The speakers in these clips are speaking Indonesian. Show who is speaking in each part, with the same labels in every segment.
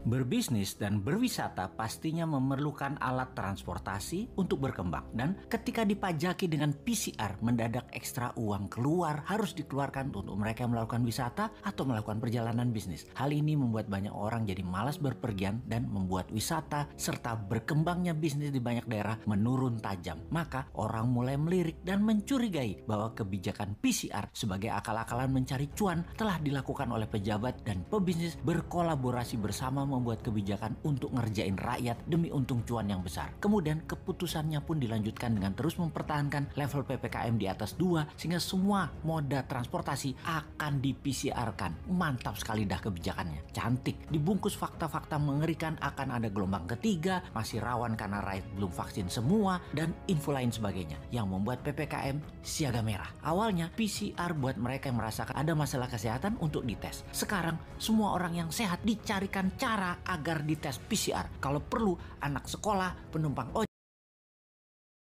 Speaker 1: Berbisnis dan berwisata pastinya memerlukan alat transportasi untuk berkembang. Dan ketika dipajaki dengan PCR, mendadak ekstra uang keluar harus dikeluarkan untuk mereka yang melakukan wisata atau melakukan perjalanan bisnis. Hal ini membuat banyak orang jadi malas berpergian dan membuat wisata serta berkembangnya bisnis di banyak daerah menurun tajam. Maka orang mulai melirik dan mencurigai bahwa kebijakan PCR sebagai akal-akalan mencari cuan telah dilakukan oleh pejabat dan pebisnis berkolaborasi bersama membuat kebijakan untuk ngerjain rakyat demi untung cuan yang besar. Kemudian keputusannya pun dilanjutkan dengan terus mempertahankan level PPKM di atas 2 sehingga semua moda transportasi akan di-PCR-kan. Mantap sekali dah kebijakannya. Cantik. Dibungkus fakta-fakta mengerikan akan ada gelombang ketiga, masih rawan karena rakyat belum vaksin semua, dan info lain sebagainya yang membuat PPKM siaga merah. Awalnya PCR buat mereka yang merasakan ada masalah kesehatan untuk dites. Sekarang semua orang yang sehat dicarikan cara agar dites PCR. Kalau perlu, anak sekolah, penumpang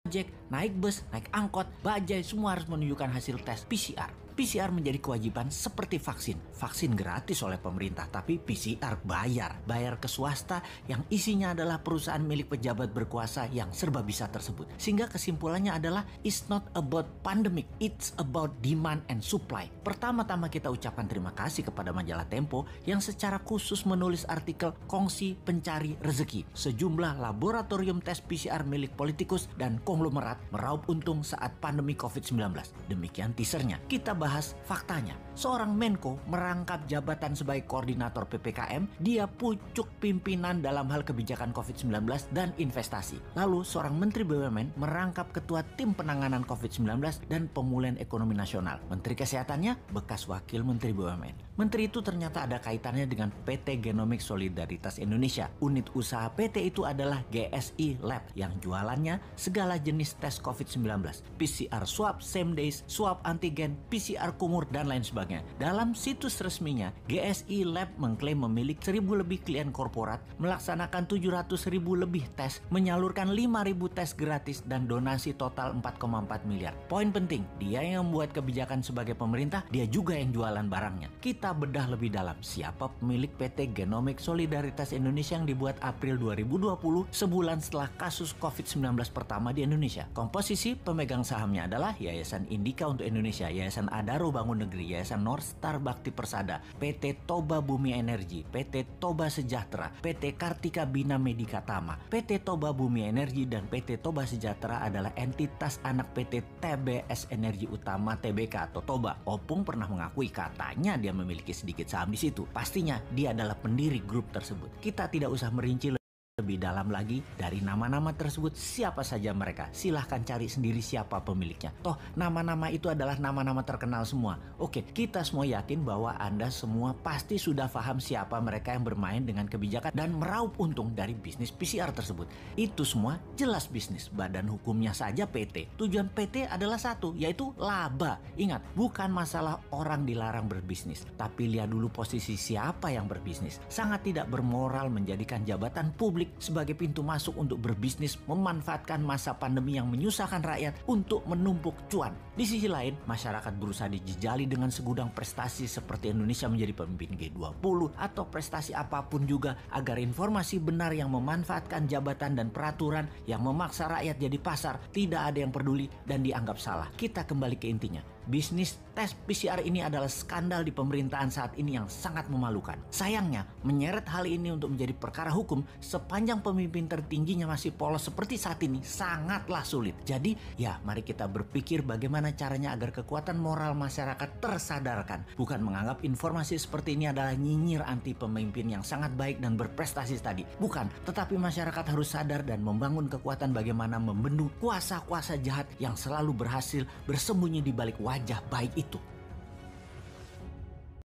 Speaker 1: ojek, naik bus, naik angkot, bajai, semua harus menunjukkan hasil tes PCR. PCR menjadi kewajiban seperti vaksin. Vaksin gratis oleh pemerintah, tapi PCR bayar. Bayar ke swasta yang isinya adalah perusahaan milik pejabat berkuasa yang serba bisa tersebut. Sehingga kesimpulannya adalah it's not about pandemic, it's about demand and supply. Pertama-tama kita ucapkan terima kasih kepada majalah Tempo yang secara khusus menulis artikel Kongsi Pencari Rezeki. Sejumlah laboratorium tes PCR milik politikus dan konglomerat meraup untung saat pandemi COVID-19. Demikian teasernya. Kita bahas faktanya. Seorang Menko merangkap jabatan sebagai koordinator PPKM, dia pucuk pimpinan dalam hal kebijakan COVID-19 dan investasi. Lalu seorang Menteri BUMN merangkap ketua tim penanganan COVID-19 dan pemulihan ekonomi nasional. Menteri Kesehatannya bekas wakil Menteri BUMN. Menteri itu ternyata ada kaitannya dengan PT Genomics Solidaritas Indonesia. Unit usaha PT itu adalah GSI Lab yang jualannya segala jenis tes COVID-19. PCR swab, same days, swab antigen, PCR kumur, dan lain sebagainya. Dalam situs resminya, GSI Lab mengklaim memiliki 1.000 lebih klien korporat, melaksanakan 700.000 lebih tes, menyalurkan 5.000 tes gratis, dan donasi total 4,4 miliar. Poin penting, dia yang membuat kebijakan sebagai pemerintah, dia juga yang jualan barangnya. Kita bedah lebih dalam, siapa pemilik PT Genomics Solidaritas Indonesia yang dibuat April 2020, sebulan setelah kasus COVID-19 pertama di Indonesia. Komposisi pemegang sahamnya adalah Yayasan Indika untuk Indonesia, Yayasan Adaro Bangun Negeri, Yayasan Northstar Bakti Persada, PT Toba Bumi Energi, PT Toba Sejahtera, PT Kartika Bina Medika Tama. PT Toba Bumi Energi dan PT Toba Sejahtera adalah entitas anak PT TBS Energi Utama Tbk atau Toba. Opung pernah mengakui katanya dia memiliki sedikit saham di situ. Pastinya dia adalah pendiri grup tersebut. Kita tidak usah merinci lebih dalam lagi dari nama-nama tersebut siapa saja mereka. Silahkan cari sendiri siapa pemiliknya. Toh nama-nama itu adalah nama-nama terkenal semua. Oke, kita semua yakin bahwa Anda semua pasti sudah paham siapa mereka yang bermain dengan kebijakan dan meraup untung dari bisnis PCR tersebut. Itu semua jelas bisnis. Badan hukumnya saja PT. Tujuan PT adalah satu, yaitu laba. Ingat, bukan masalah orang dilarang berbisnis, tapi lihat dulu posisi siapa yang berbisnis. Sangat tidak bermoral menjadikan jabatan publik sebagai pintu masuk untuk berbisnis, memanfaatkan masa pandemi yang menyusahkan rakyat untuk menumpuk cuan. Di sisi lain, masyarakat berusaha dijejali dengan segudang prestasi seperti Indonesia menjadi pemimpin G20 atau prestasi apapun juga agar informasi benar yang memanfaatkan jabatan dan peraturan yang memaksa rakyat jadi pasar tidak ada yang peduli dan dianggap salah. Kita kembali ke intinya. Bisnis tes PCR ini adalah skandal di pemerintahan saat ini yang sangat memalukan. Sayangnya, menyeret hal ini untuk menjadi perkara hukum sepanjang pemimpin tertingginya masih polos seperti saat ini sangatlah sulit. Jadi, ya mari kita berpikir bagaimana caranya agar kekuatan moral masyarakat tersadarkan. Bukan menganggap informasi seperti ini adalah nyinyir anti pemimpin yang sangat baik dan berprestasi tadi. Bukan, tetapi masyarakat harus sadar dan membangun kekuatan bagaimana membendung kuasa-kuasa jahat yang selalu berhasil bersembunyi di balik wajah baik itu.